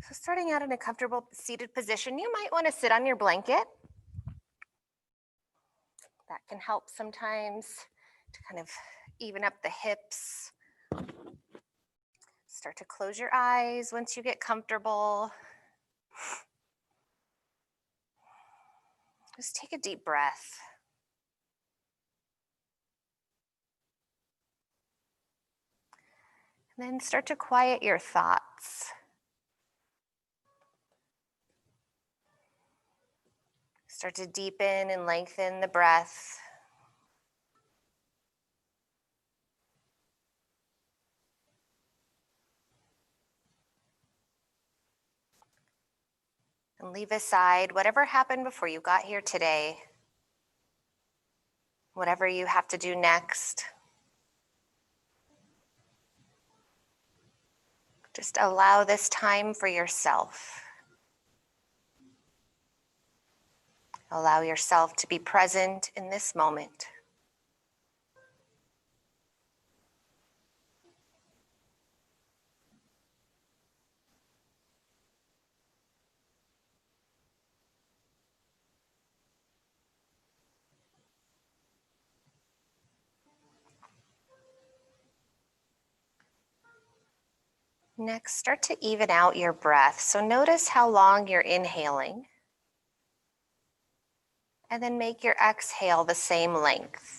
So starting out in a comfortable seated position, you might want to sit on your blanket. That can help sometimes to kind of even up the hips. Start to close your eyes once you get comfortable. Just take a deep breath. And then start to quiet your thoughts. Start to deepen and lengthen the breath. And leave aside whatever happened before you got here today. Whatever you have to do next. Just allow this time for yourself. Allow yourself to be present in this moment. Next, start to even out your breath. So notice how long you're inhaling. And then make your exhale the same length.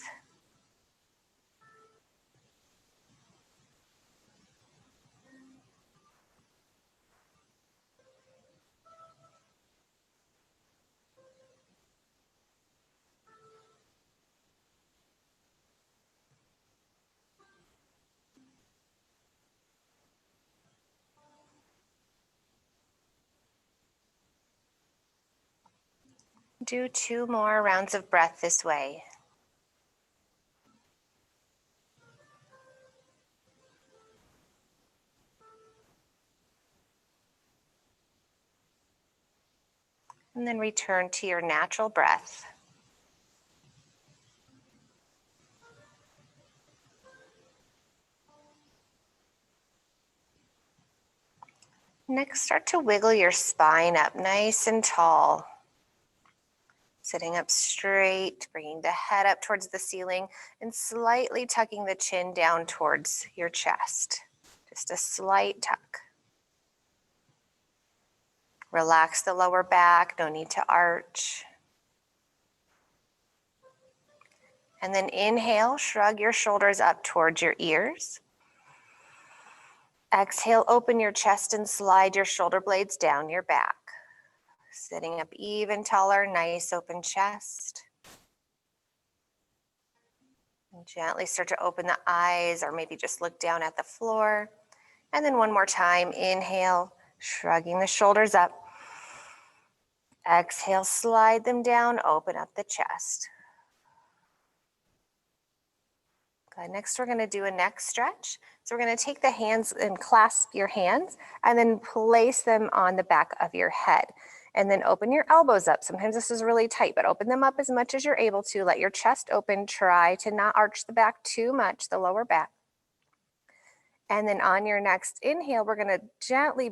Do 2 more rounds of breath this way. And then return to your natural breath. Next, start to wiggle your spine up nice and tall. Sitting up straight, bringing the head up towards the ceiling and slightly tucking the chin down towards your chest. Just a slight tuck. Relax the lower back, no need to arch. And then inhale, shrug your shoulders up towards your ears. Exhale, open your chest and slide your shoulder blades down your back. Sitting up even taller, nice open chest. And gently start to open the eyes or maybe just look down at the floor. And then one more time, inhale, shrugging the shoulders up. Exhale, slide them down, open up the chest. Good. Next, we're going to do a neck stretch. So we're going to take the hands and clasp your hands and then place them on the back of your head. And then open your elbows up. Sometimes this is really tight, but open them up as much as you're able to. Let your chest open. Try to not arch the back too much, the lower back. And then on your next inhale, we're going to gently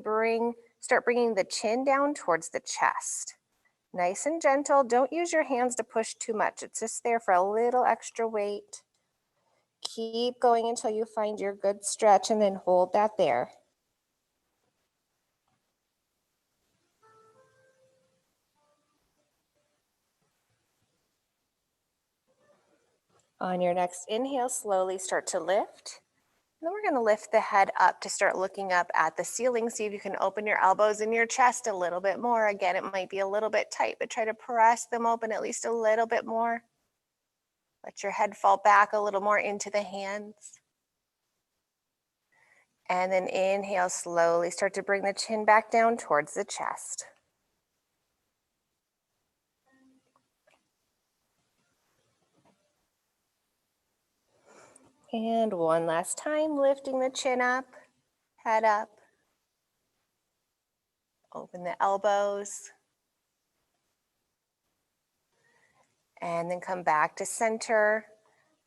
start bringing the chin down towards the chest. Nice and gentle. Don't use your hands to push too much. It's just there for a little extra weight. Keep going until you find your good stretch and then hold that there. On your next inhale, slowly start to lift. And then we're going to lift the head up to start looking up at the ceiling. See if you can open your elbows and your chest a little bit more. Again, it might be a little bit tight, but try to press them open at least a little bit more. Let your head fall back a little more into the hands. And then inhale, slowly start to bring the chin back down towards the chest. And one last time, lifting the chin up, head up. Open the elbows. And then come back to center.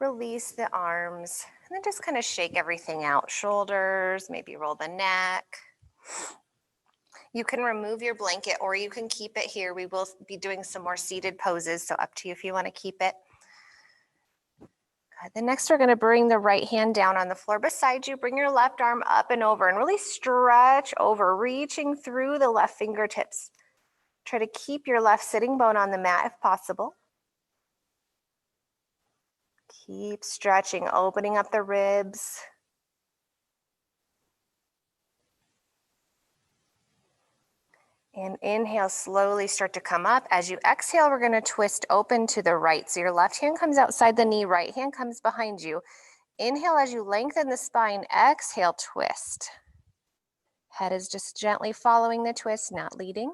Release the arms. And then just kind of shake everything out. Shoulders, maybe roll the neck. You can remove your blanket or you can keep it here. We will be doing some more seated poses, so up to you if you want to keep it. Good. Then next we're going to bring the right hand down on the floor beside you. Bring your left arm up and over and really stretch over, reaching through the left fingertips. Try to keep your left sitting bone on the mat if possible. Keep stretching, opening up the ribs. And inhale, slowly start to come up. As you exhale, we're going to twist open to the right. So your left hand comes outside the knee, right hand comes behind you. Inhale as you lengthen the spine, exhale, twist. Head is just gently following the twist, not leading.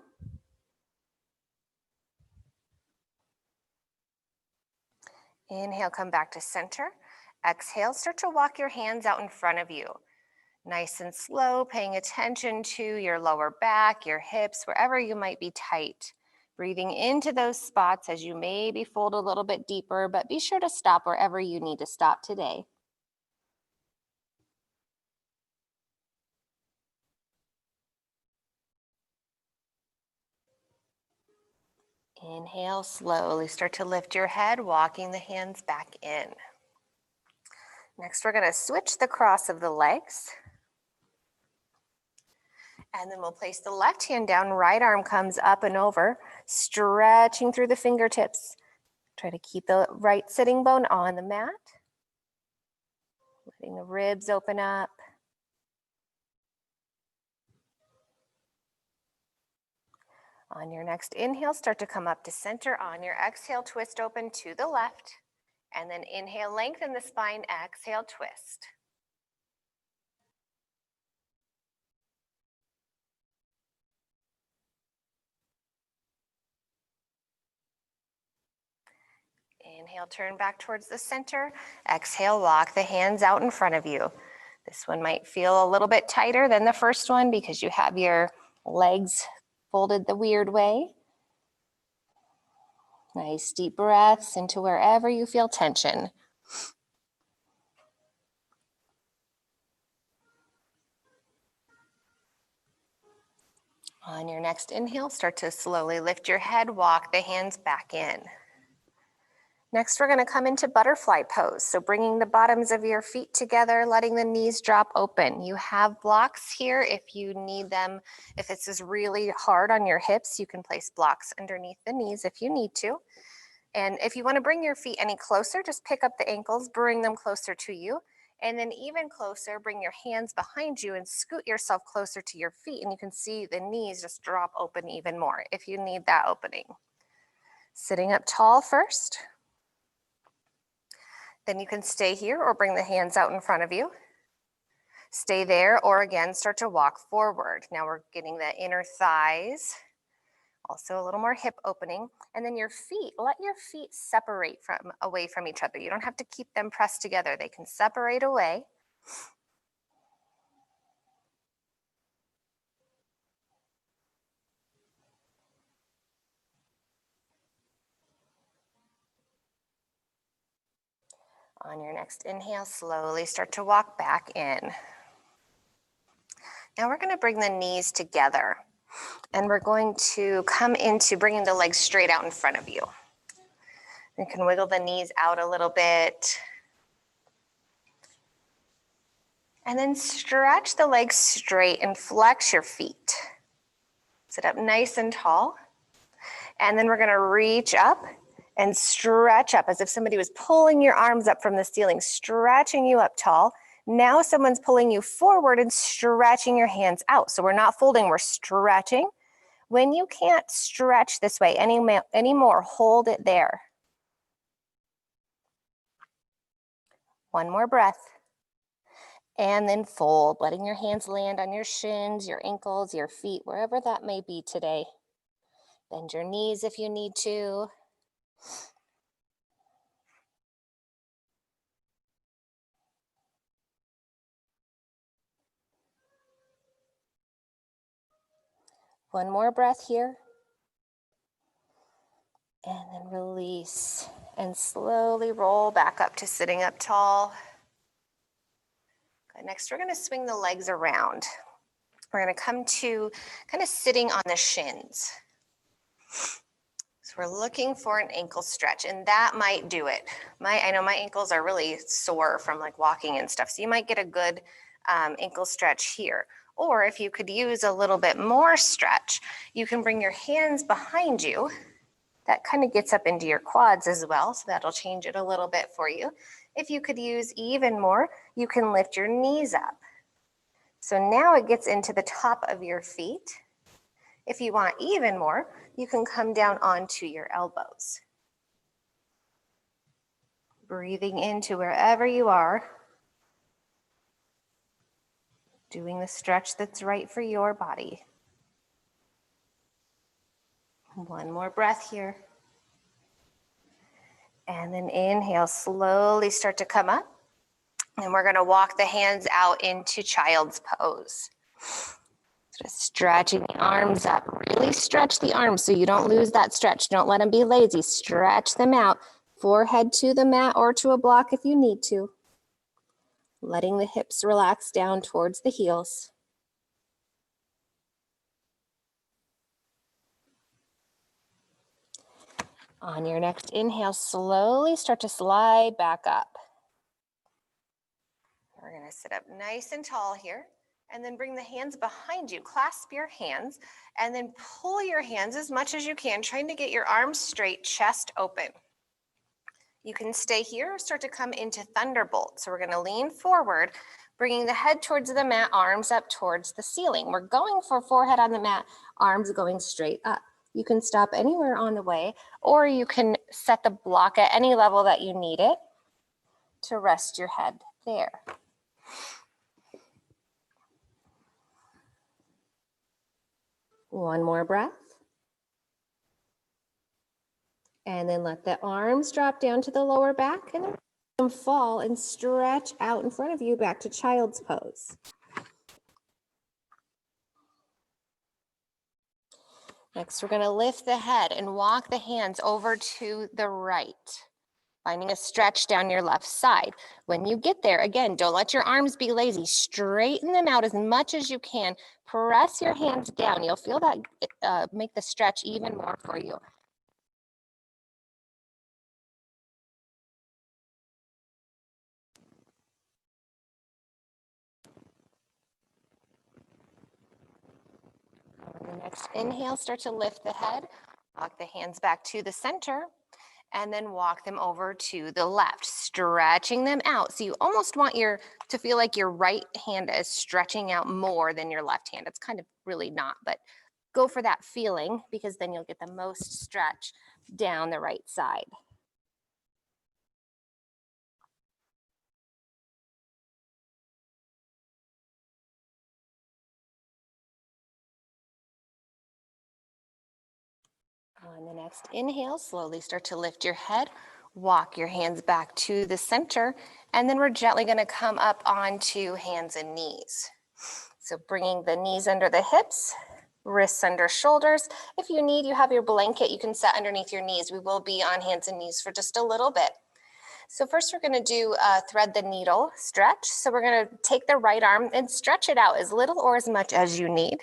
Inhale, come back to center. Exhale, start to walk your hands out in front of you. Nice and slow, paying attention to your lower back, your hips, wherever you might be tight. Breathing into those spots as you maybe fold a little bit deeper, but be sure to stop wherever you need to stop today. Inhale, slowly start to lift your head, walking the hands back in. Next, we're going to switch the cross of the legs. And then we'll place the left hand down, right arm comes up and over, stretching through the fingertips. Try to keep the right sitting bone on the mat. Letting the ribs open up. On your next inhale, start to come up to center. On your exhale, twist open to the left. And then inhale, lengthen the spine, exhale, twist. Inhale, turn back towards the center. Exhale, walk the hands out in front of you. This one might feel a little bit tighter than the first one because you have your legs folded the weird way. Nice deep breaths into wherever you feel tension. On your next inhale, start to slowly lift your head, walk the hands back in. Next, we're going to come into butterfly pose. So bringing the bottoms of your feet together, letting the knees drop open. You have blocks here if you need them. If this is really hard on your hips, you can place blocks underneath the knees if you need to. And if you want to bring your feet any closer, just pick up the ankles, bring them closer to you. And then even closer, bring your hands behind you and scoot yourself closer to your feet. And you can see the knees just drop open even more if you need that opening. Sitting up tall first. Then you can stay here or bring the hands out in front of you. Stay there or again, start to walk forward. Now we're getting the inner thighs. Also a little more hip opening. And then your feet, let your feet separate away from each other. You don't have to keep them pressed together. They can separate away. On your next inhale, slowly start to walk back in. Now we're going to bring the knees together. And we're going to come into bringing the legs straight out in front of you. You can wiggle the knees out a little bit. And then stretch the legs straight and flex your feet. Sit up nice and tall. And then we're going to reach up and stretch up as if somebody was pulling your arms up from the ceiling, stretching you up tall. Now someone's pulling you forward and stretching your hands out. So we're not folding, we're stretching. When you can't stretch this way anymore, hold it there. One more breath. And then fold, letting your hands land on your shins, your ankles, your feet, wherever that may be today. Bend your knees if you need to. One more breath here. And then release and slowly roll back up to sitting up tall. Good. Next, we're going to swing the legs around. We're going to come to kind of sitting on the shins. So we're looking for an ankle stretch, and that might do it. I know my ankles are really sore from like walking and stuff, so you might get a good ankle stretch here. Or if you could use a little bit more stretch, you can bring your hands behind you. That kind of gets up into your quads as well, so that'll change it a little bit for you. If you could use even more, you can lift your knees up. So now it gets into the top of your feet. If you want even more, you can come down onto your elbows. Breathing into wherever you are. Doing the stretch that's right for your body. One more breath here. And then inhale, slowly start to come up. And we're gonna walk the hands out into child's pose. Just stretching the arms up. Really stretch the arms so you don't lose that stretch. Don't let them be lazy. Stretch them out. Forehead to the mat or to a block if you need to. Letting the hips relax down towards the heels. On your next inhale, slowly start to slide back up. We're going to sit up nice and tall here, and then bring the hands behind you. Clasp your hands, and then pull your hands as much as you can, trying to get your arms straight, chest open. You can stay here or start to come into thunderbolt. So we're going to lean forward, bringing the head towards the mat, arms up towards the ceiling. We're going for forehead on the mat, arms going straight up. You can stop anywhere on the way, or you can set the block at any level that you need it to rest your head there. One more breath. And then let the arms drop down to the lower back and then fall and stretch out in front of you back to child's pose. Next, we're going to lift the head and walk the hands over to the right, finding a stretch down your left side. When you get there, again, don't let your arms be lazy. Straighten them out as much as you can. Press your hands down. You'll feel that make the stretch even more for you. On the next inhale, start to lift the head. Walk the hands back to the center. And then walk them over to the left, stretching them out. So you almost want to feel like your right hand is stretching out more than your left hand. It's kind of really not, but go for that feeling because then you'll get the most stretch down the right side. On the next inhale, slowly start to lift your head. Walk your hands back to the center, and then we're gently going to come up onto hands and knees. So bringing the knees under the hips, wrists under shoulders. If you need, you have your blanket you can set underneath your knees. We will be on hands and knees for just a little bit. So first we're going to do a thread the needle stretch. So we're going to take the right arm and stretch it out as little or as much as you need.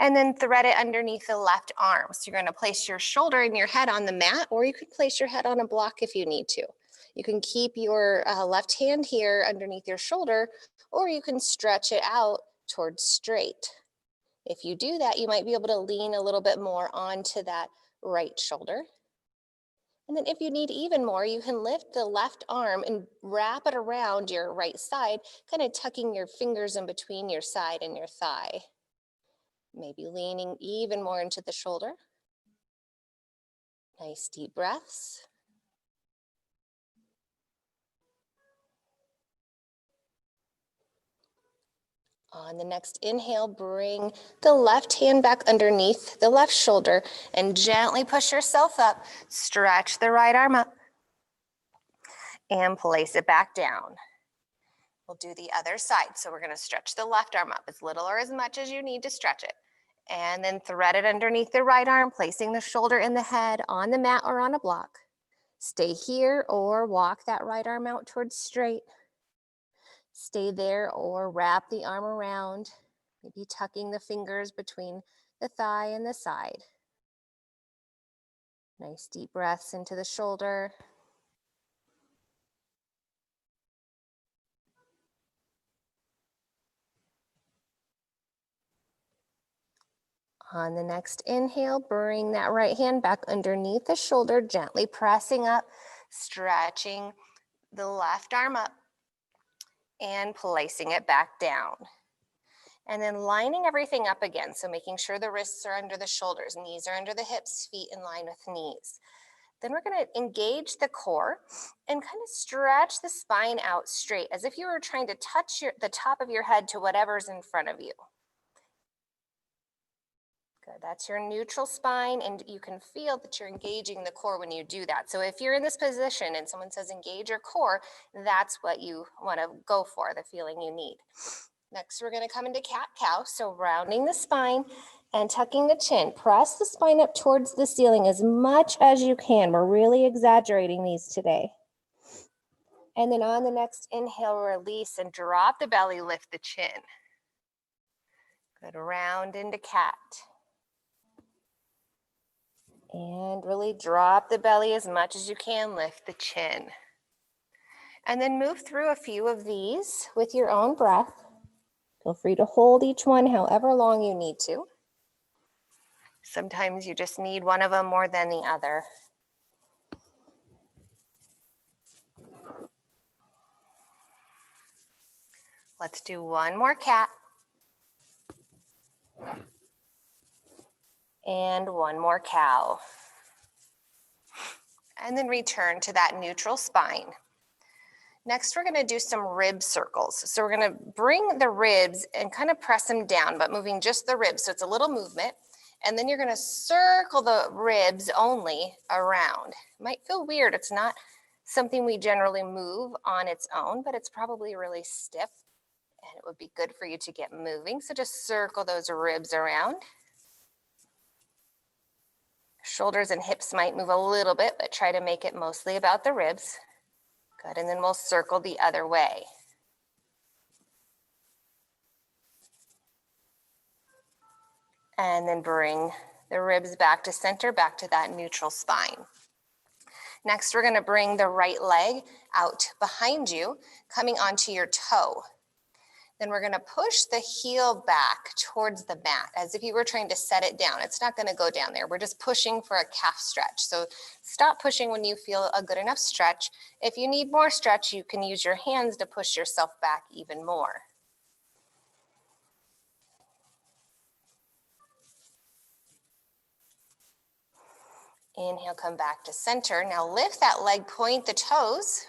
And then thread it underneath the left arm. So you're going to place your shoulder and your head on the mat, or you could place your head on a block if you need to. You can keep your left hand here underneath your shoulder, or you can stretch it out towards straight. If you do that, you might be able to lean a little bit more onto that right shoulder. And then if you need even more, you can lift the left arm and wrap it around your right side, kind of tucking your fingers in between your side and your thigh. Maybe leaning even more into the shoulder. Nice deep breaths. On the next inhale, bring the left hand back underneath the left shoulder and gently push yourself up. Stretch the right arm up and place it back down. We'll do the other side. So we're going to stretch the left arm up as little or as much as you need to stretch it. And then thread it underneath the right arm, placing the shoulder and the head on the mat or on a block. Stay here or walk that right arm out towards straight. Stay there or wrap the arm around, maybe tucking the fingers between the thigh and the side. Nice deep breaths into the shoulder. On the next inhale, bring that right hand back underneath the shoulder, gently pressing up, stretching the left arm up and placing it back down. And then lining everything up again, so making sure the wrists are under the shoulders, knees are under the hips, feet in line with knees. Then we're going to engage the core and kind of stretch the spine out straight, as if you were trying to touch the top of your head to whatever's in front of you. Good, that's your neutral spine, and you can feel that you're engaging the core when you do that. So if you're in this position and someone says engage your core, that's what you want to go for, the feeling you need. Next, we're going to come into cat-cow, so rounding the spine and tucking the chin. Press the spine up towards the ceiling as much as you can. We're really exaggerating these today. And then on the next inhale, release and drop the belly, lift the chin. Good, round into cat. And really drop the belly as much as you can, lift the chin. And then move through a few of these with your own breath. Feel free to hold each one however long you need to. Sometimes you just need one of them more than the other. Let's do one more cat. And one more cow. And then return to that neutral spine. Next, we're going to do some rib circles. So we're going to bring the ribs and kind of press them down, but moving just the ribs. So it's a little movement. And then you're going to circle the ribs only around. It might feel weird. It's not something we generally move on its own, but it's probably really stiff. And it would be good for you to get moving. So just circle those ribs around. Shoulders and hips might move a little bit, but try to make it mostly about the ribs. Good, and then we'll circle the other way. And then bring the ribs back to center, back to that neutral spine. Next, we're gonna bring the right leg out behind you, coming onto your toe. Then we're gonna push the heel back towards the mat as if you were trying to set it down. It's not gonna go down there. We're just pushing for a calf stretch. So stop pushing when you feel a good enough stretch. If you need more stretch, you can use your hands to push yourself back even more. Inhale, come back to center. Now lift that leg, point the toes.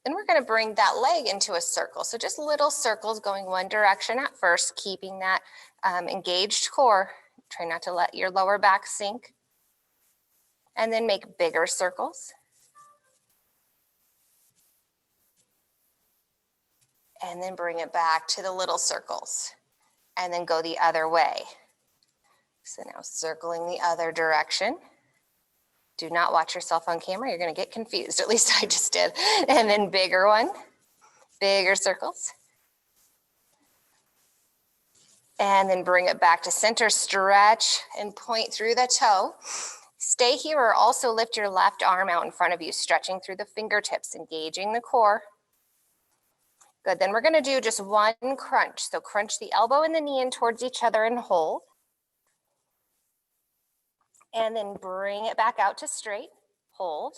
Then we're going to bring that leg into a circle. So just little circles going one direction at first, keeping that engaged core. Try not to let your lower back sink. And then make bigger circles. And then bring it back to the little circles. And then go the other way. So now circling the other direction. Do not watch yourself on camera. You're going to get confused. At least I just did. And then bigger one. Bigger circles. And then bring it back to center. Stretch and point through the toe. Stay here or also lift your left arm out in front of you, stretching through the fingertips, engaging the core. Good. Then we're going to do just one crunch. So crunch the elbow and the knee in towards each other and hold. And then bring it back out to straight. Hold.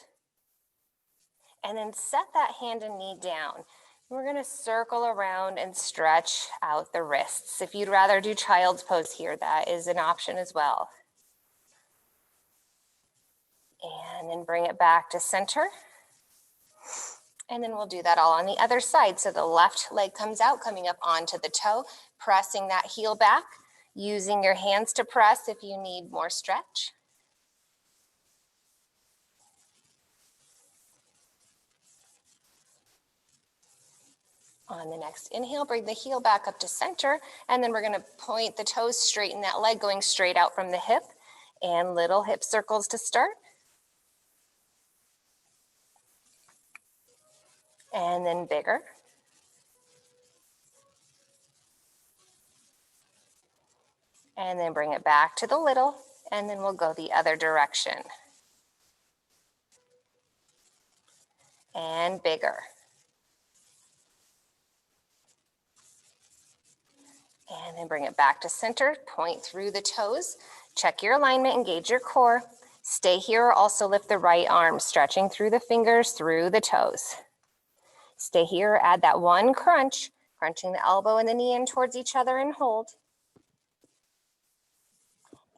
And then set that hand and knee down. We're going to circle around and stretch out the wrists. If you'd rather do child's pose here, that is an option as well. And then bring it back to center. And then we'll do that all on the other side. So the left leg comes out, coming up onto the toe, pressing that heel back, using your hands to press if you need more stretch. On the next inhale, bring the heel back up to center, and then we're going to point the toes, straighten that leg, going straight out from the hip, and little hip circles to start. And then bigger. And then bring it back to the little, and then we'll go the other direction. And bigger. And then bring it back to center, point through the toes, check your alignment, engage your core. Stay here or also lift the right arm, stretching through the fingers, through the toes. Stay here, add that one crunch, crunching the elbow and the knee in towards each other and hold.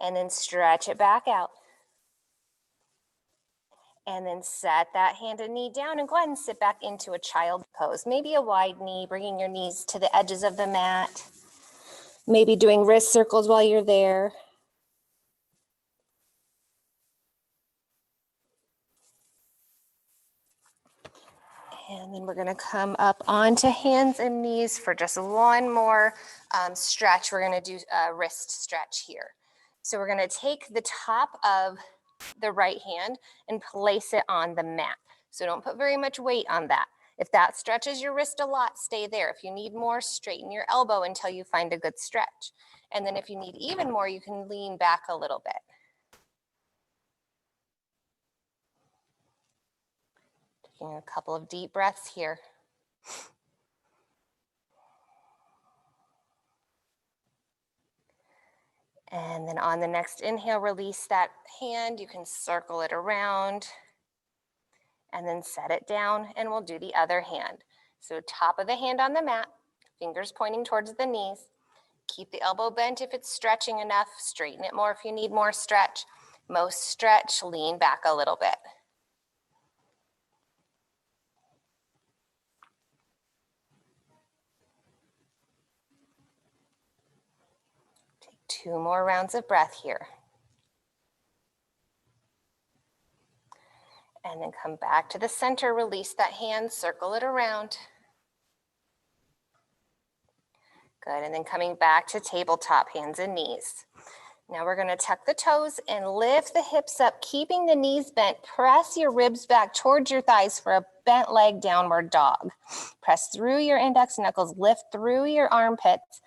And then stretch it back out. And then set that hand and knee down and go ahead and sit back into a child pose. Maybe a wide knee, bringing your knees to the edges of the mat. Maybe doing wrist circles while you're there. And then we're gonna come up onto hands and knees for just one more stretch. We're gonna do a wrist stretch here. So we're gonna take the top of the right hand and place it on the mat. So don't put very much weight on that. If that stretches your wrist a lot, stay there. If you need more, straighten your elbow until you find a good stretch. And then if you need even more, you can lean back a little bit. Taking a couple of deep breaths here. And then on the next inhale, release that hand. You can circle it around and then set it down, and we'll do the other hand. So top of the hand on the mat, fingers pointing towards the knees. Keep the elbow bent if it's stretching enough. Straighten it more if you need more stretch. Most stretch, lean back a little bit. Take 2 more rounds of breath here. And then come back to the center, release that hand, circle it around. Good, and then coming back to tabletop, hands and knees. Now we're gonna tuck the toes and lift the hips up, keeping the knees bent. Press your ribs back towards your thighs for a bent leg downward dog. Press through your index knuckles, lift through your armpits,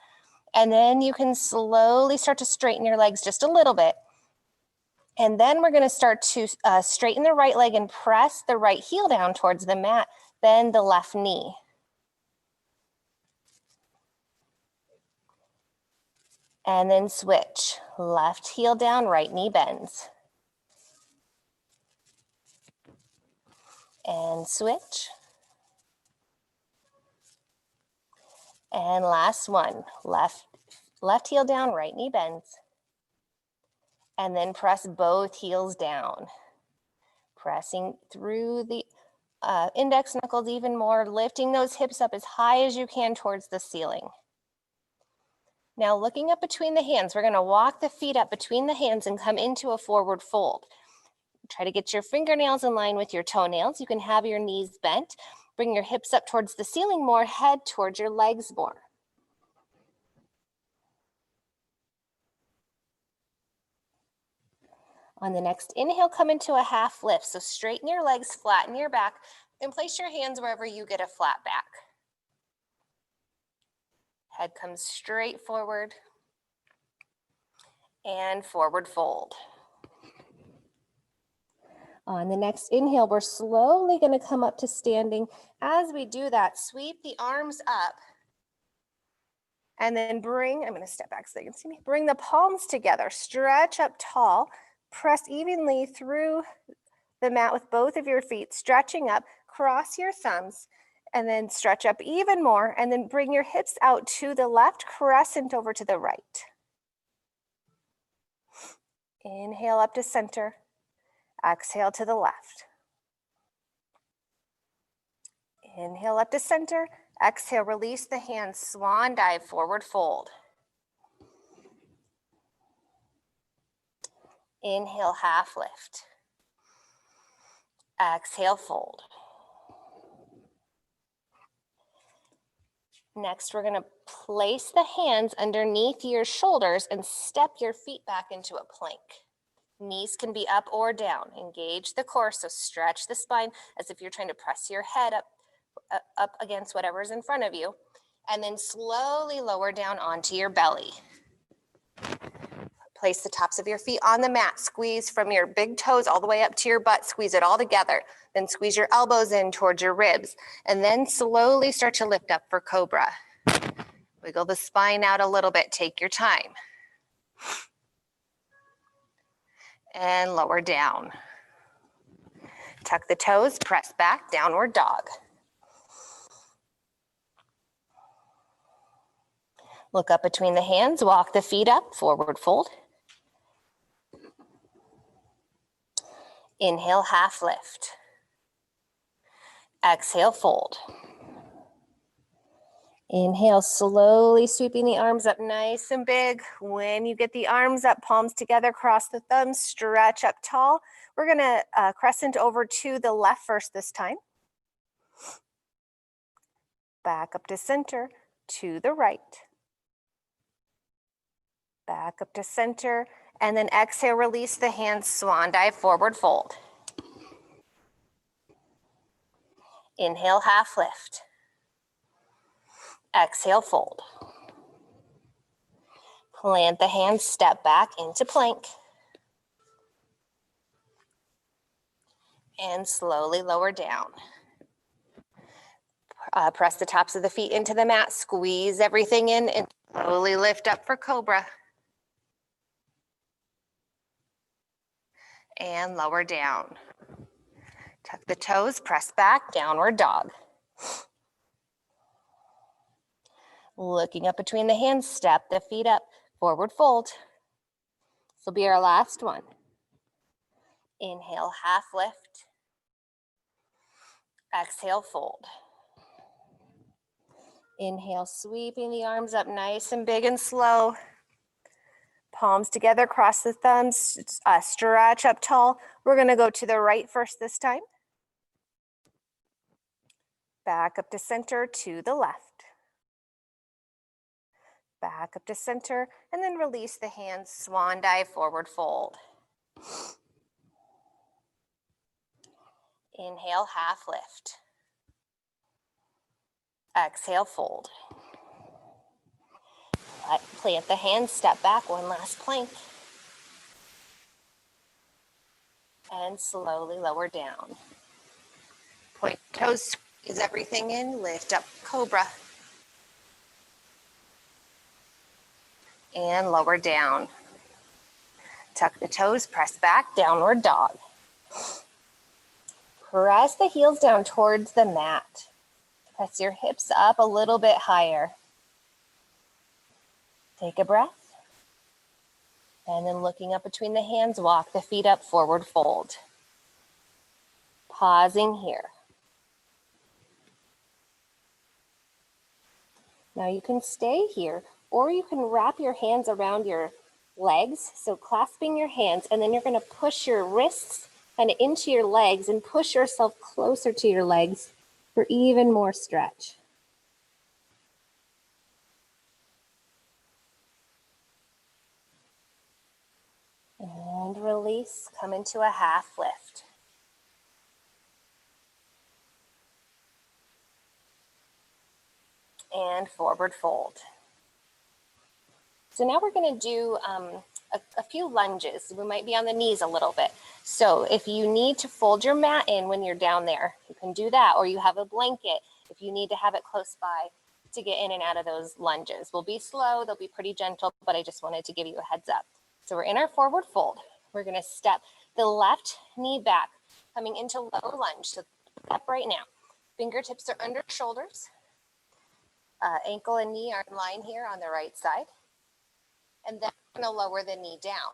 and then you can slowly start to straighten your legs just a little bit. And then we're gonna start to straighten the right leg and press the right heel down towards the mat, bend the left knee. And then switch, left heel down, right knee bends. And switch. And last one, left heel down, right knee bends. And then press both heels down. Pressing through the index knuckles even more, lifting those hips up as high as you can towards the ceiling. Now looking up between the hands, we're gonna walk the feet up between the hands and come into a forward fold. Try to get your fingernails in line with your toenails. You can have your knees bent. Bring your hips up towards the ceiling more, head towards your legs more. On the next inhale, come into a half lift. So straighten your legs, flatten your back, and place your hands wherever you get a flat back. Head comes straight forward and forward fold. On the next inhale, we're slowly going to come up to standing. As we do that, sweep the arms up and then bring, I'm going to step back so they can see me, bring the palms together, stretch up tall, press evenly through the mat with both of your feet, stretching up, cross your thumbs, and then stretch up even more, and then bring your hips out to the left, crescent over to the right. Inhale up to center, exhale to the left. Inhale up to center, exhale, release the hands, swan dive, forward fold. Inhale, half lift. Exhale, fold. Next, we're going to place the hands underneath your shoulders and step your feet back into a plank. Knees can be up or down. Engage the core, so stretch the spine as if you're trying to press your head up against whatever's in front of you. And then slowly lower down onto your belly. Place the tops of your feet on the mat. Squeeze from your big toes all the way up to your butt. Squeeze it all together. Then squeeze your elbows in towards your ribs. And then slowly start to lift up for cobra. Wiggle the spine out a little bit. Take your time. And lower down. Tuck the toes, press back, downward dog. Look up between the hands, walk the feet up, forward fold. Inhale, half lift. Exhale, fold. Inhale, slowly sweeping the arms up nice and big. When you get the arms up, palms together, cross the thumbs, stretch up tall. We're gonna crescent over to the left first this time. Back up to center, to the right. Back up to center, and then exhale, release the hands, swan dive, forward fold. Inhale, half lift. Exhale, fold. Plant the hands, step back into plank. And slowly lower down. Press the tops of the feet into the mat, squeeze everything in, and slowly lift up for cobra. And lower down. Tuck the toes, press back, downward dog. Looking up between the hands, step the feet up, forward fold. This will be our last one. Inhale, half lift. Exhale, fold. Inhale, sweeping the arms up nice and big and slow. Palms together, cross the thumbs, stretch up tall. We're gonna go to the right first this time. Back up to center, to the left. Back up to center, and then release the hands, swan dive, forward fold. Inhale, half lift. Exhale, fold. Plant the hands, step back, one last plank. And slowly lower down. Point toes, squeeze everything in, lift up, cobra. And lower down. Tuck the toes, press back, downward dog. Press the heels down towards the mat. Press your hips up a little bit higher. Take a breath. And then looking up between the hands, walk the feet up, forward fold. Pausing here. Now you can stay here, or you can wrap your hands around your legs. So clasping your hands, and then you're gonna push your wrists kind of into your legs and push yourself closer to your legs for even more stretch. And release, come into a half lift. And forward fold. So now we're going to do a few lunges. We might be on the knees a little bit. So if you need to fold your mat in when you're down there, you can do that, or you have a blanket if you need to have it close by to get in and out of those lunges. We'll be slow, they'll be pretty gentle, but I just wanted to give you a heads up. So we're in our forward fold. We're going to step the left knee back, coming into low lunge. So step right now. Fingertips are under shoulders. Ankle and knee are in line here on the right side. And then we're going to lower the knee down.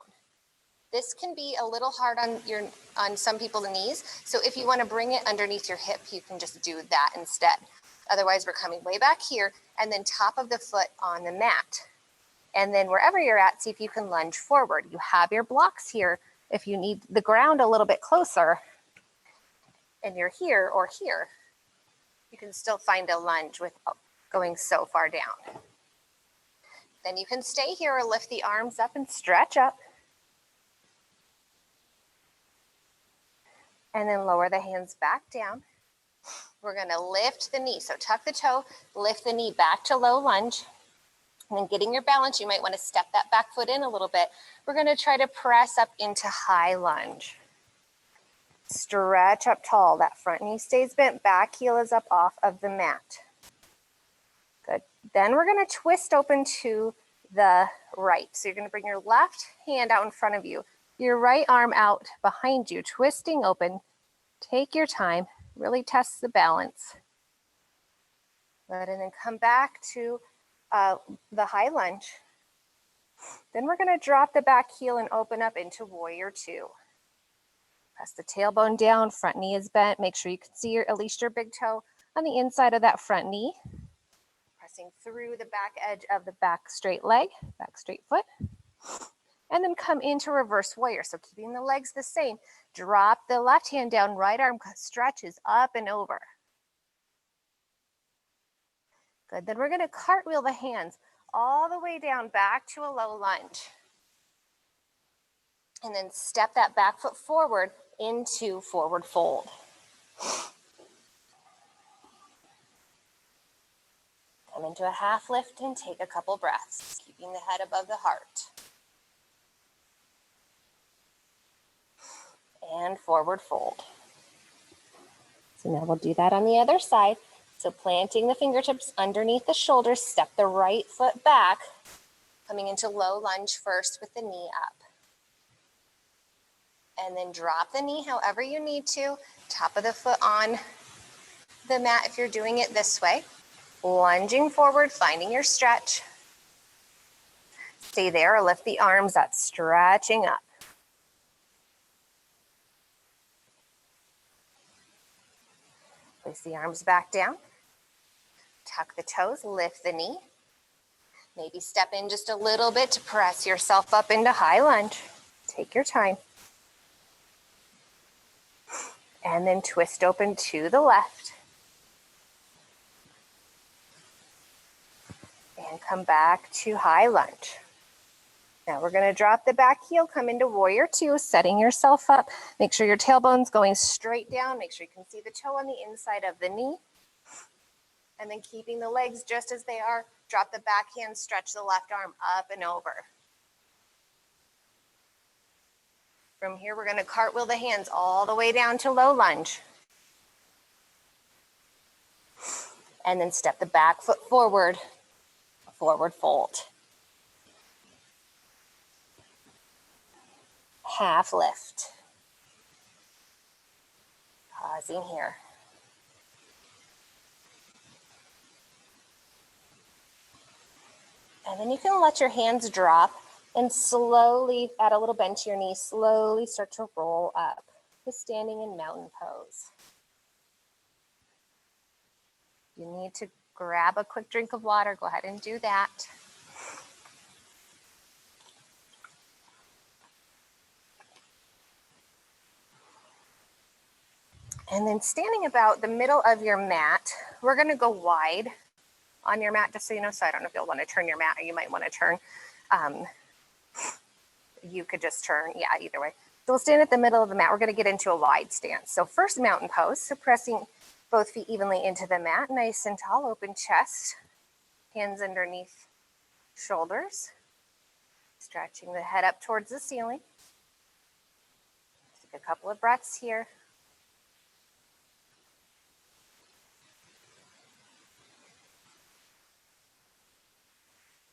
This can be a little hard on some people's knees. So if you want to bring it underneath your hip, you can just do that instead. Otherwise, we're coming way back here and then top of the foot on the mat. And then wherever you're at, see if you can lunge forward. You have your blocks here. If you need the ground a little bit closer and you're here or here, you can still find a lunge without going so far down. Then you can stay here or lift the arms up and stretch up. And then lower the hands back down. We're going to lift the knee. So tuck the toe, lift the knee back to low lunge. And then getting your balance, you might want to step that back foot in a little bit. We're going to try to press up into high lunge. Stretch up tall. That front knee stays bent, back heel is up off of the mat. Good. Then we're going to twist open to the right. So you're going to bring your left hand out in front of you, your right arm out behind you, twisting open. Take your time, really test the balance. Good, and then come back to the high lunge. Then we're going to drop the back heel and open up into warrior two. Press the tailbone down, front knee is bent. Make sure you can see at least your big toe on the inside of that front knee. Pressing through the back edge of the back straight leg, back straight foot. And then come into reverse warrior. So keeping the legs the same. Drop the left hand down, right arm stretches up and over. Good, then we're going to cartwheel the hands all the way down back to a low lunge. And then step that back foot forward into forward fold. Come into a half lift and take a couple breaths, keeping the head above the heart. And forward fold. So now we'll do that on the other side. So planting the fingertips underneath the shoulders, step the right foot back, coming into low lunge first with the knee up. And then drop the knee however you need to, top of the foot on the mat if you're doing it this way. Lunging forward, finding your stretch. Stay there or lift the arms up, stretching up. Place the arms back down. Tuck the toes, lift the knee. Maybe step in just a little bit to press yourself up into high lunge. Take your time. And then twist open to the left. And come back to high lunge. Now we're going to drop the back heel, come into warrior two, setting yourself up. Make sure your tailbone's going straight down. Make sure you can see the toe on the inside of the knee. And then keeping the legs just as they are, drop the back hand, stretch the left arm up and over. From here, we're going to cartwheel the hands all the way down to low lunge. And then step the back foot forward, forward fold. Half lift. Pausing here. And then you can let your hands drop and slowly add a little bend to your knees, slowly start to roll up to standing in mountain pose. You need to grab a quick drink of water, go ahead and do that. And then standing about the middle of your mat, we're going to go wide on your mat, just so you know. So I don't know if you'll want to turn your mat or you might want to turn. You could just turn, yeah, either way. So we'll stand at the middle of the mat. We're going to get into a wide stance. So first mountain pose, so pressing both feet evenly into the mat, nice and tall, open chest, hands underneath shoulders, stretching the head up towards the ceiling. Take a couple of breaths here.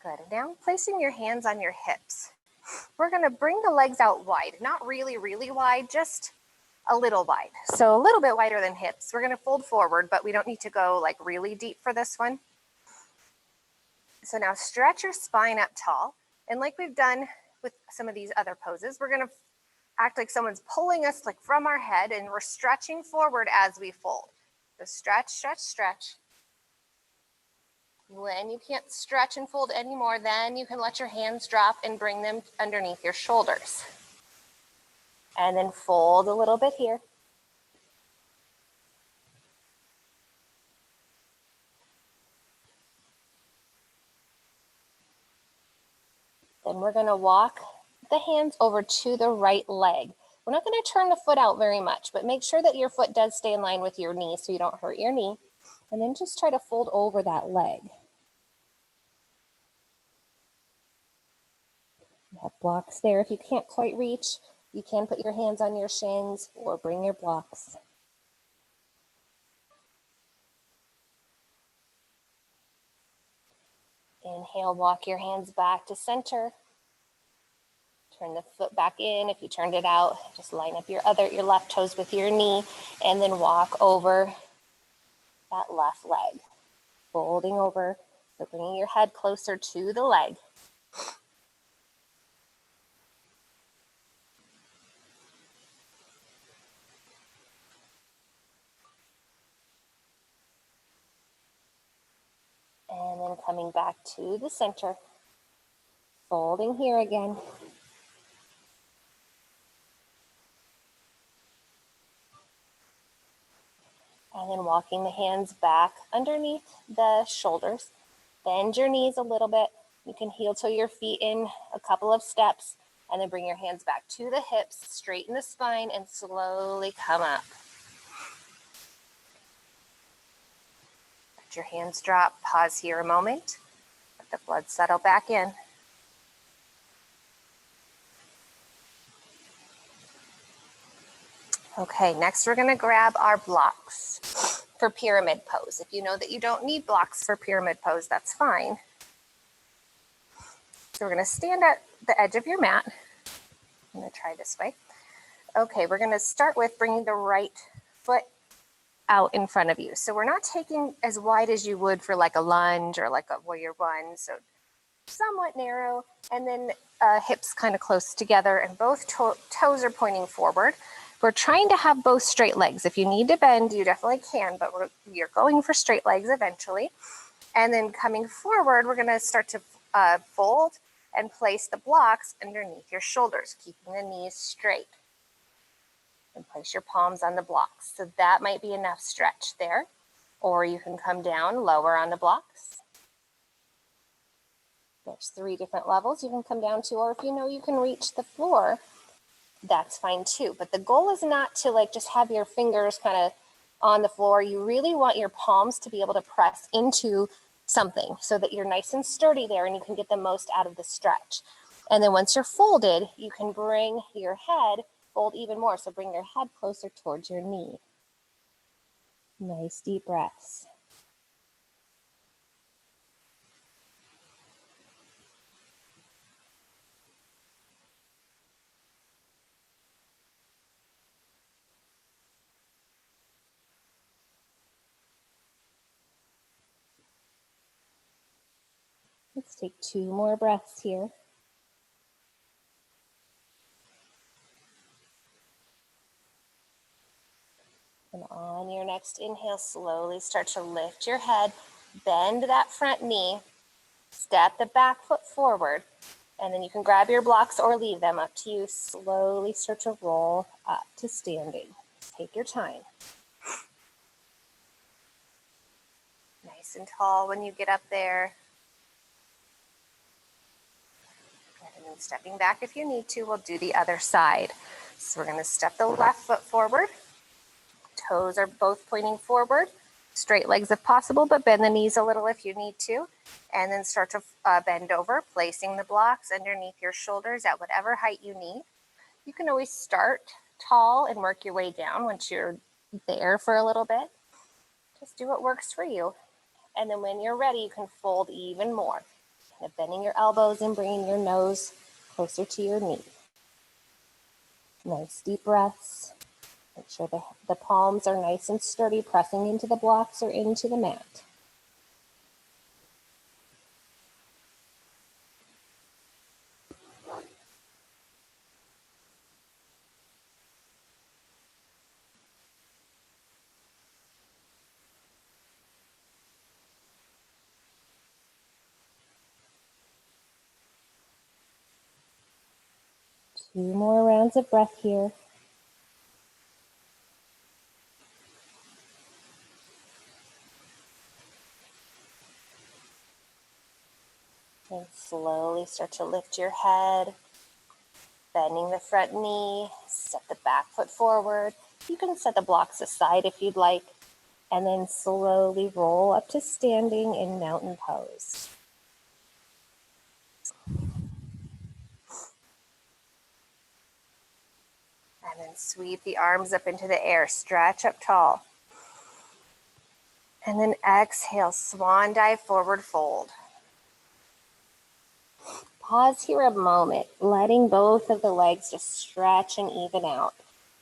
Good, and now placing your hands on your hips. We're going to bring the legs out wide, not really, really wide, just a little wide. So a little bit wider than hips. We're going to fold forward, but we don't need to go like really deep for this one. So now stretch your spine up tall. And like we've done with some of these other poses, we're going to act like someone's pulling us like from our head and we're stretching forward as we fold. So stretch, stretch, stretch. When you can't stretch and fold anymore, then you can let your hands drop and bring them underneath your shoulders. And then fold a little bit here. Then we're going to walk the hands over to the right leg. We're not going to turn the foot out very much, but make sure that your foot does stay in line with your knee so you don't hurt your knee. And then just try to fold over that leg. You have blocks there. If you can't quite reach, you can put your hands on your shins or bring your blocks. Inhale, walk your hands back to center. Turn the foot back in. If you turned it out, just line up your left toes with your knee and then walk over that left leg. Folding over, so bringing your head closer to the leg. And then coming back to the center. Folding here again. And then walking the hands back underneath the shoulders. Bend your knees a little bit. You can heel toe your feet in a couple of steps and then bring your hands back to the hips, straighten the spine, and slowly come up. Let your hands drop. Pause here a moment. Let the blood settle back in. Okay, next we're going to grab our blocks for pyramid pose. If you know that you don't need blocks for pyramid pose, that's fine. So we're going to stand at the edge of your mat. I'm going to try this way. Okay, we're going to start with bringing the right foot out in front of you. So we're not taking as wide as you would for like a lunge or like a warrior one. So somewhat narrow, and then hips kind of close together, and both toes are pointing forward. We're trying to have both straight legs. If you need to bend, you definitely can, but you're going for straight legs eventually. And then coming forward, we're going to start to fold and place the blocks underneath your shoulders, keeping the knees straight. And place your palms on the blocks. So that might be enough stretch there. Or you can come down lower on the blocks. There's 3 different levels you can come down to, or if you know you can reach the floor, that's fine too. But the goal is not to like just have your fingers kind of on the floor. You really want your palms to be able to press into something so that you're nice and sturdy there and you can get the most out of the stretch. And then once you're folded, you can bring your head, fold even more. So bring your head closer towards your knee. Nice deep breaths. Let's take 2 more breaths here. And on your next inhale, slowly start to lift your head, bend that front knee, step the back foot forward, and then you can grab your blocks or leave them, up to you. Slowly start to roll up to standing. Take your time. Nice and tall when you get up there. And then stepping back if you need to, we'll do the other side. So we're going to step the left foot forward. Toes are both pointing forward. Straight legs if possible, but bend the knees a little if you need to. And then start to bend over, placing the blocks underneath your shoulders at whatever height you need. You can always start tall and work your way down once you're there for a little bit. Just do what works for you. And then when you're ready, you can fold even more. Kind of bending your elbows and bringing your nose closer to your knee. Nice deep breaths. Make sure the palms are nice and sturdy, pressing into the blocks or into the mat. Two more rounds of breath here. And slowly start to lift your head, bending the front knee, set the back foot forward. You can set the blocks aside if you'd like, and then slowly roll up to standing in mountain pose. sweep the arms up into the air. Stretch up tall. And then exhale, swan dive, forward fold. Pause here a moment, letting both of the legs just stretch and even out.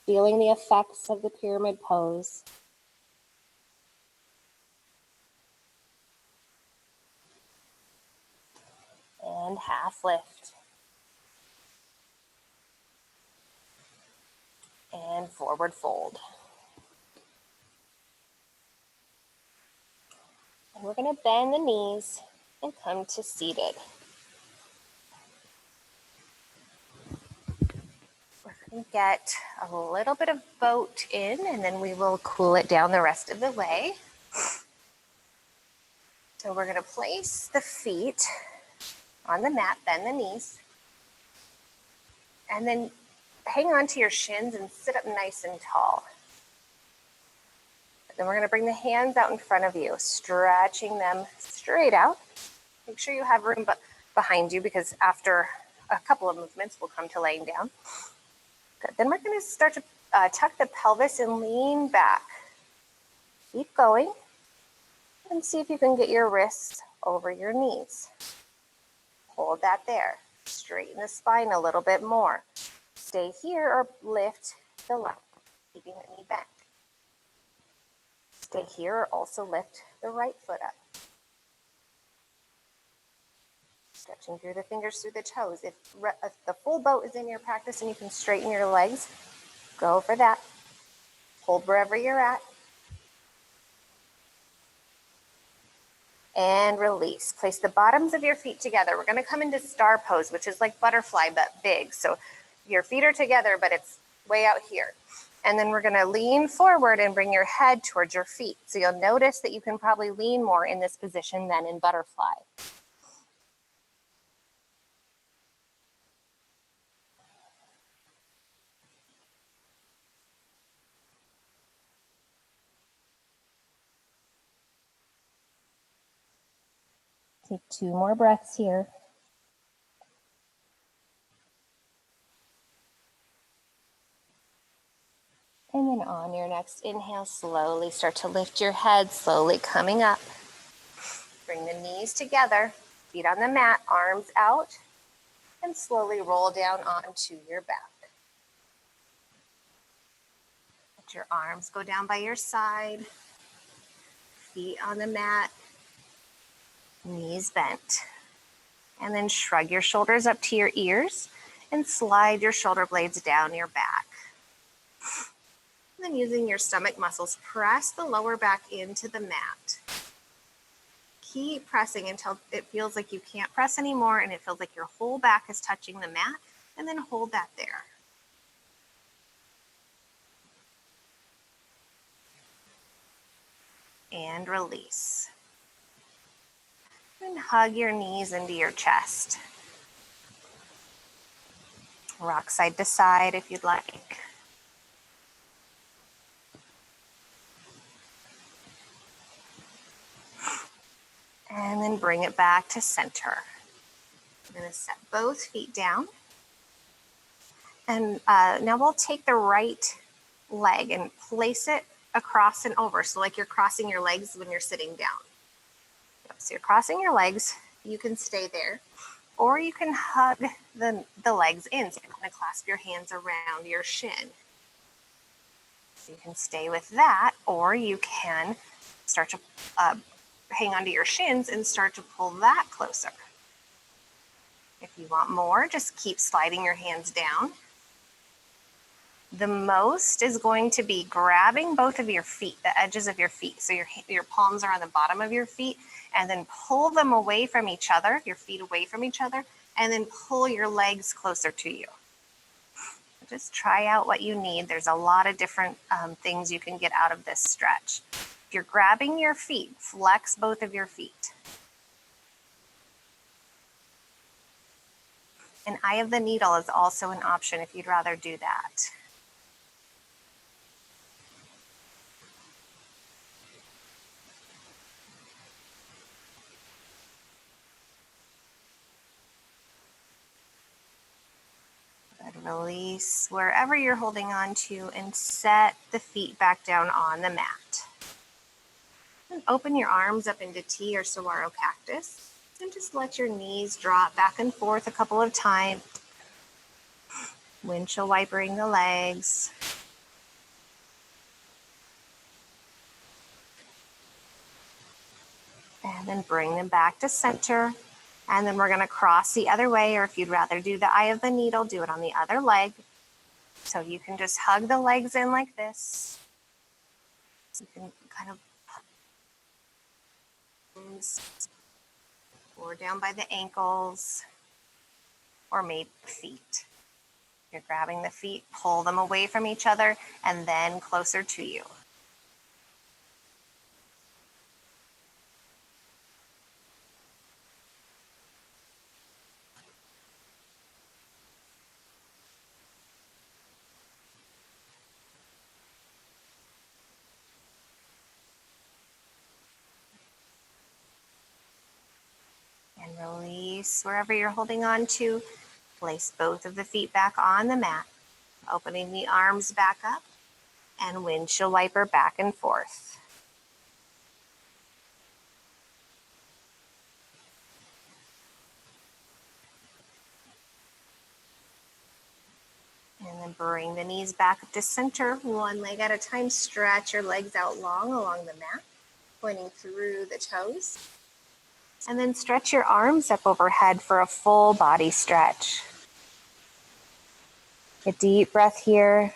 Feeling the effects of the pyramid pose. And half lift. And forward fold. And we're going to bend the knees and come to seated. We're going to get a little bit of boat in, and then we will cool it down the rest of the way. So we're going to place the feet on the mat, bend the knees, and then hang on to your shins and sit up nice and tall. Then we're going to bring the hands out in front of you, stretching them straight out. Make sure you have room behind you, because after a couple of movements, we'll come to laying down. Good. Then we're going to start to tuck the pelvis and lean back. Keep going and see if you can get your wrists over your knees. Hold that there. Straighten the spine a little bit more. Stay here or lift the left, keeping the knee bent. Stay here or also lift the right foot up. Stretching through the fingers, through the toes. If the full boat is in your practice and you can straighten your legs, go for that. Hold wherever you're at. And release. Place the bottoms of your feet together. We're going to come into star pose, which is like butterfly, but big. So your feet are together, but it's way out here. And then we're going to lean forward and bring your head towards your feet. So you'll notice that you can probably lean more in this position than in butterfly. Take 2 more breaths here. And then on your next inhale, slowly start to lift your head, slowly coming up. Bring the knees together, feet on the mat, arms out, and slowly roll down onto your back. Let your arms go down by your side, feet on the mat, knees bent. And then shrug your shoulders up to your ears and slide your shoulder blades down your back. And then using your stomach muscles, press the lower back into the mat. Keep pressing until it feels like you can't press anymore and it feels like your whole back is touching the mat, and then hold that there. And release. And hug your knees into your chest. Rock side to side if you'd like. And then bring it back to center. I'm going to set both feet down. And now we'll take the right leg and place it across and over. So like you're crossing your legs when you're sitting down. So you're crossing your legs. You can stay there. Or you can hug the legs in. So you're going to clasp your hands around your shin. So you can stay with that. Or you can start to hang onto your shins and start to pull that closer. If you want more, just keep sliding your hands down. The most is going to be grabbing both of your feet, the edges of your feet. So your palms are on the bottom of your feet, and then pull them away from each other, your feet away from each other, and then pull your legs closer to you. Just try out what you need. There's a lot of different things you can get out of this stretch. If you're grabbing your feet, flex both of your feet. An eye of the needle is also an option if you'd rather do that. Release wherever you're holding on to and set the feet back down on the mat. And open your arms up into T or Saguaro Cactus and just let your knees drop back and forth a couple of times. Windshield wipering the legs. And then bring them back to center. And then we're going to cross the other way, or if you'd rather do the eye of the needle, do it on the other leg. So you can just hug the legs in like this. You can kind of or down by the ankles, or maybe feet. You're grabbing the feet, pull them away from each other, and then closer to you. And release wherever you're holding on to. Place both of the feet back on the mat, opening the arms back up, and windshield wiper back and forth. And then bring the knees back up to center, one leg at a time. Stretch your legs out long along the mat, pointing through the toes. And then stretch your arms up overhead for a full body stretch. A deep breath here.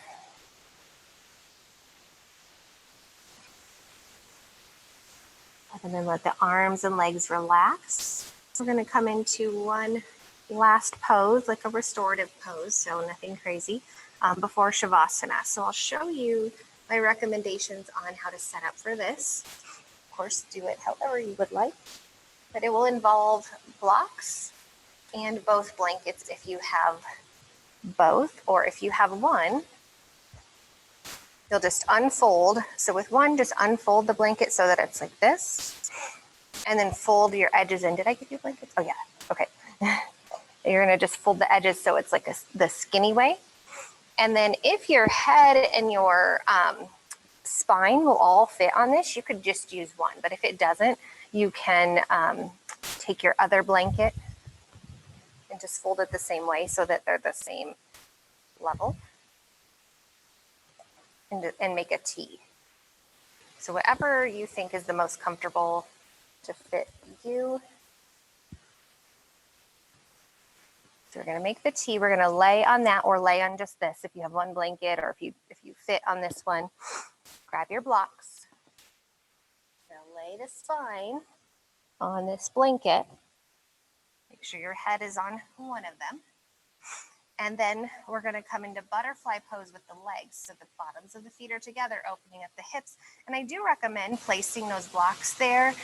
And then let the arms and legs relax. We're going to come into one last pose, like a restorative pose, so nothing crazy, before Shavasana. So I'll show you my recommendations on how to set up for this. Of course, do it however you would like, but it will involve blocks and both blankets if you have both, or if you have one, you'll just unfold. So with one, just unfold the blanket so that it's like this, and then fold your edges in. Did I give you blankets? Oh yeah, okay. You're gonna just fold the edges so it's like the skinny way. And then if your head and your spine will all fit on this, you could just use one. But if it doesn't, you can take your other blanket and just fold it the same way so that they're the same level, and make a T. So whatever you think is the most comfortable to fit you. So we're going to make the T. We're going to lay on that, or lay on just this if you have one blanket, or if you fit on this one. Grab your blocks. Now lay the spine on this blanket. Make sure your head is on one of them. And then we're going to come into butterfly pose with the legs. So the bottoms of the feet are together, opening up the hips. And I do recommend placing those blocks there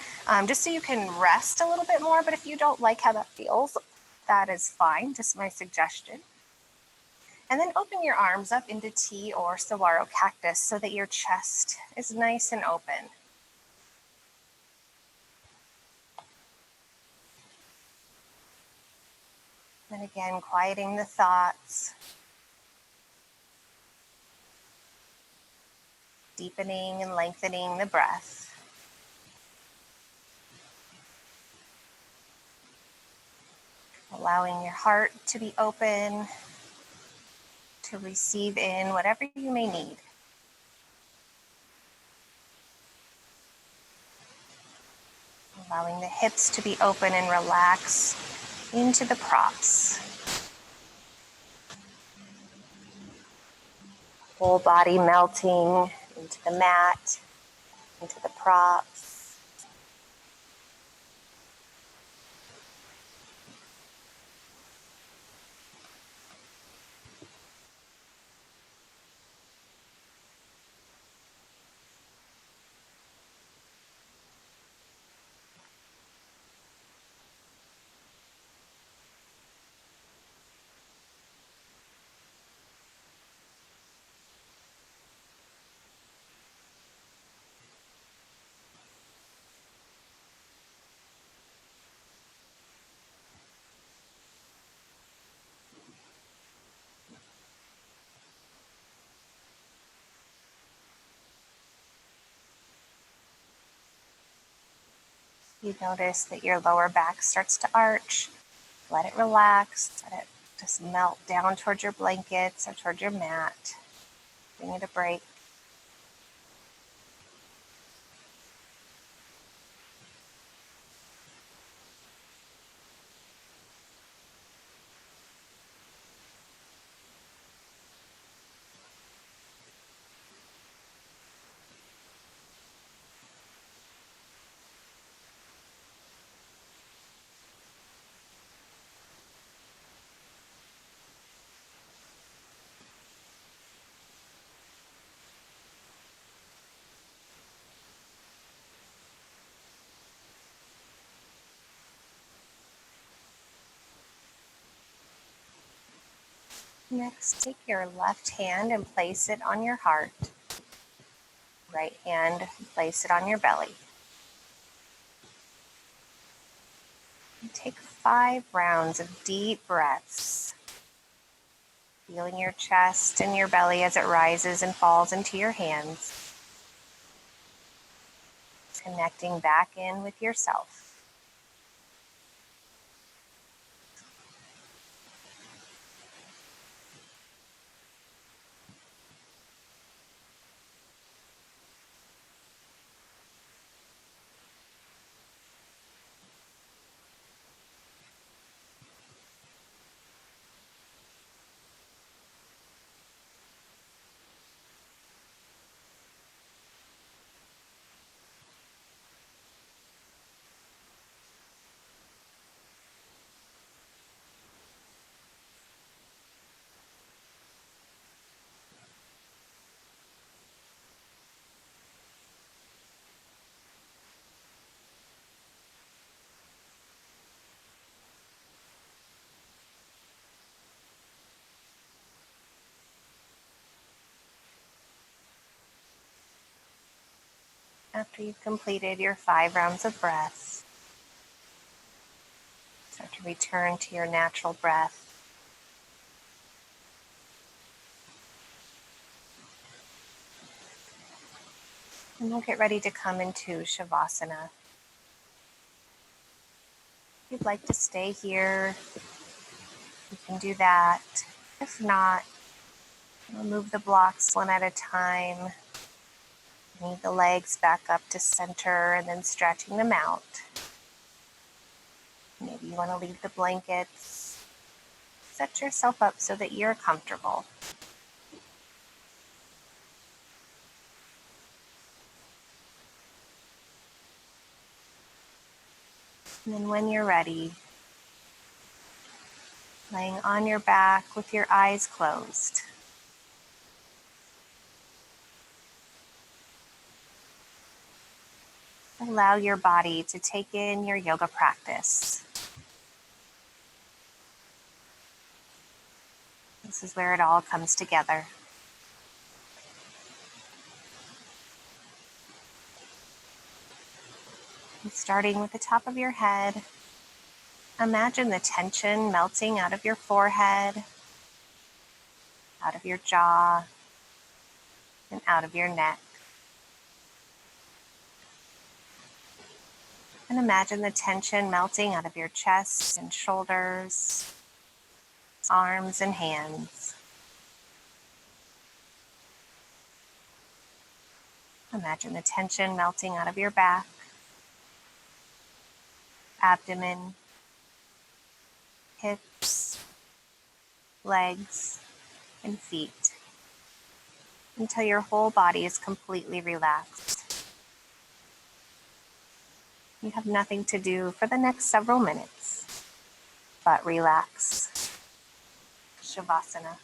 just so you can rest a little bit more. But if you don't like how that feels, that is fine. Just my suggestion. And then open your arms up into T or Saguaro Cactus so that your chest is nice and open. And again, quieting the thoughts. Deepening and lengthening the breath. Allowing your heart to be open to receive in whatever you may need. Allowing the hips to be open and relax into the props. Whole body melting into the mat, into the props. You notice that your lower back starts to arch. Let it relax. Let it just melt down towards your blankets or towards your mat. Giving it a break. Next, take your left hand and place it on your heart. Right hand, place it on your belly. And take 5 rounds of deep breaths, feeling your chest and your belly as it rises and falls into your hands, connecting back in with yourself. After you've completed your 5 rounds of breaths, start to return to your natural breath. And we'll get ready to come into Shavasana. If you'd like to stay here, you can do that. If not, we'll move the blocks one at a time. Bring the legs back up to center and then stretching them out. Maybe you want to leave the blankets. Set yourself up so that you're comfortable. And then when you're ready, laying on your back with your eyes closed. Allow your body to take in your yoga practice. This is where it all comes together. And starting with the top of your head, imagine the tension melting out of your forehead, out of your jaw, and out of your neck. And imagine the tension melting out of your chest and shoulders, arms and hands. Imagine the tension melting out of your back, abdomen, hips, legs, and feet, until your whole body is completely relaxed. You have nothing to do for the next several minutes, but relax. Shavasana.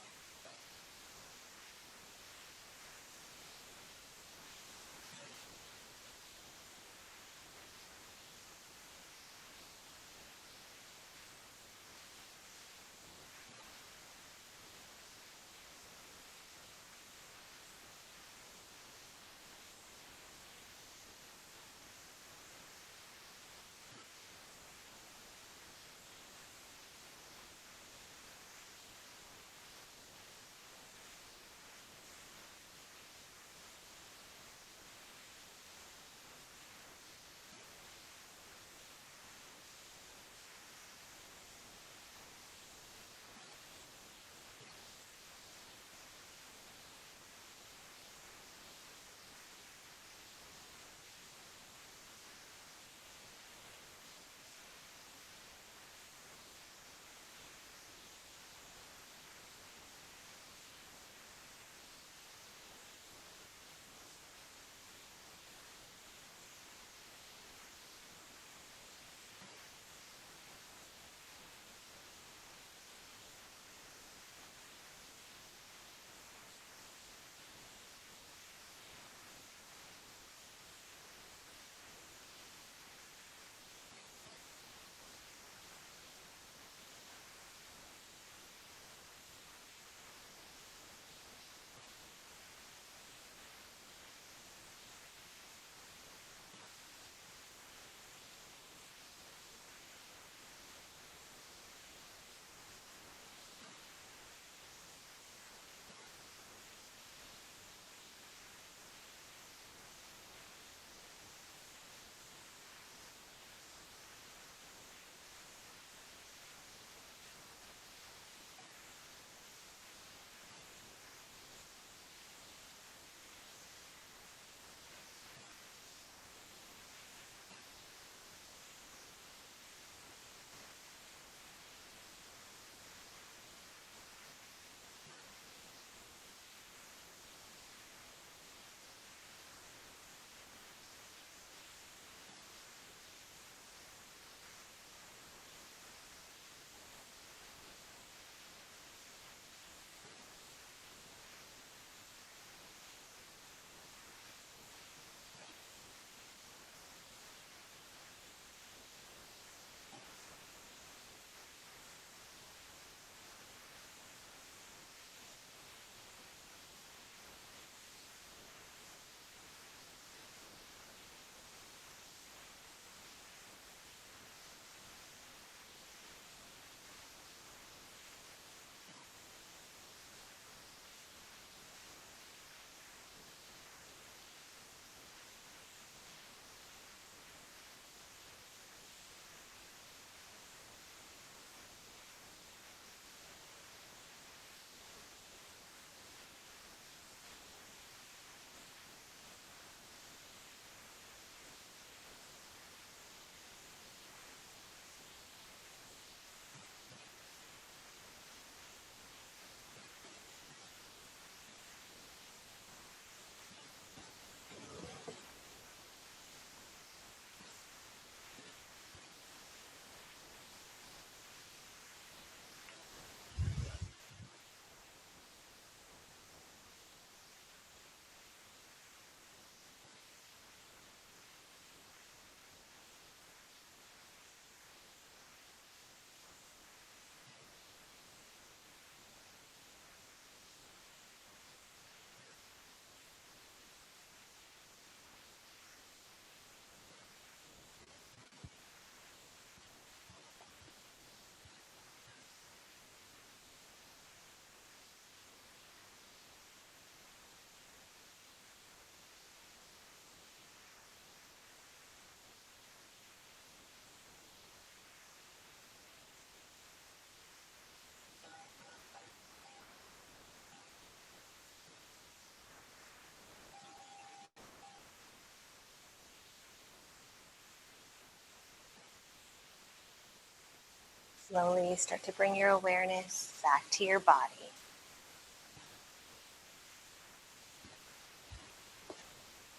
Slowly start to bring your awareness back to your body.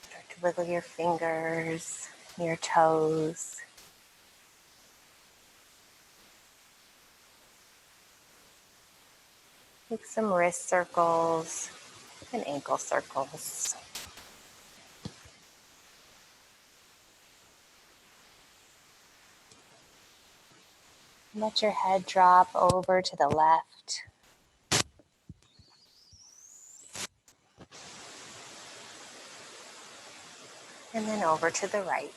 Start to wiggle your fingers, your toes. Make some wrist circles and ankle circles. Let your head drop over to the left. And then over to the right.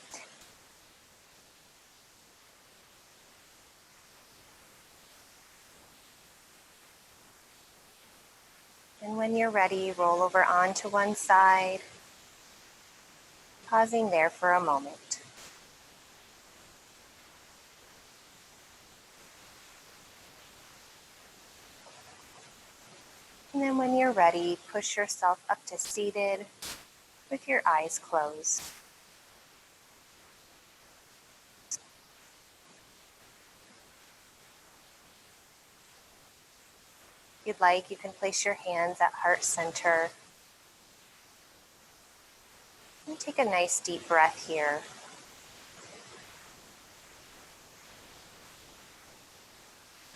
And when you're ready, roll over onto one side, pausing there for a moment. And then when you're ready, push yourself up to seated with your eyes closed. If you'd like, you can place your hands at heart center. And take a nice deep breath here.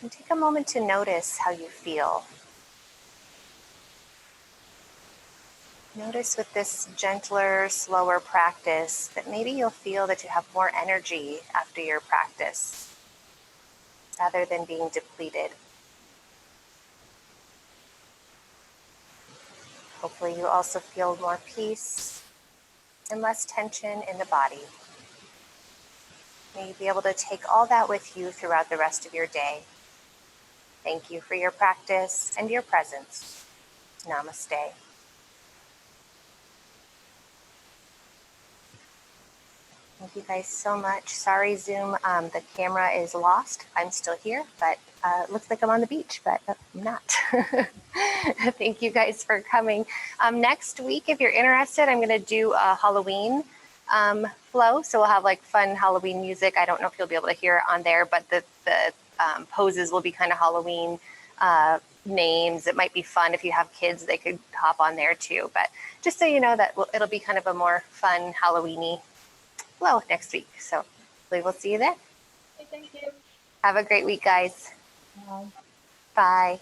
And take a moment to notice how you feel. Notice with this gentler, slower practice that maybe you'll feel that you have more energy after your practice, rather than being depleted. Hopefully you also feel more peace and less tension in the body. May you be able to take all that with you throughout the rest of your day. Thank you for your practice and your presence. Namaste. Thank you guys so much. Sorry, Zoom, the camera is lost. I'm still here, but it looks like I'm on the beach, but I'm not. Thank you guys for coming. Next week, if you're interested, I'm going to do a Halloween flow. So we'll have like fun Halloween music. I don't know if you'll be able to hear it on there, but the poses will be kind of Halloween names. It might be fun if you have kids, they could hop on there too. But just so you know that it'll be kind of a more fun Halloween-y flow next week. So we will see you then. Thank you. Have a great week, guys. Bye. Bye.